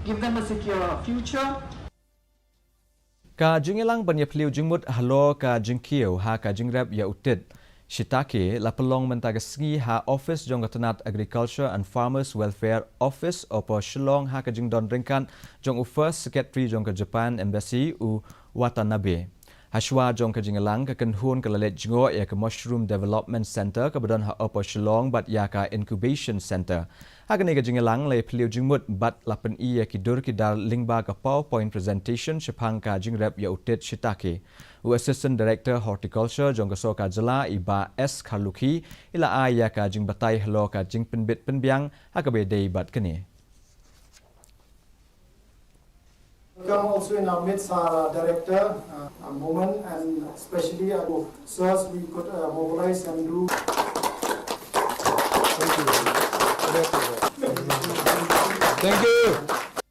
give them a secure future. Ka Jingialang banya Phylliew Jingmut Halor ka Jingialang ha ka Jingrem ya utid. Shitake la pelong mentagasgi ha Office jong Katanat Agriculture and Farmers Welfare Office opo Shillong ha ka Jingdon Ringkan jong u First Secretary jong ka Japan Embassy u Watanabe. Hashwa jong ka Jingialang ka kenhun ka lalet jingo ya ka Mushroom Development Center ka badan ha opo Shillong bat ya ka Incubation Center. Ha ka ni ka Jingialang le Phylliew Jingmut bat lapen i ya ki dur ki dar lingba ka PowerPoint presentation shapang ka Jingrem ya utid Shitake. U Assistant Director Horticulture jong ka soka jala iba S Khaluki ila aya ka jingbatai halo ka jingpenbit penbiang ha ka be dei bat kene. Welcome also in our midst our director, Momen, and especially our sirs we could mobilize and do. Thank you.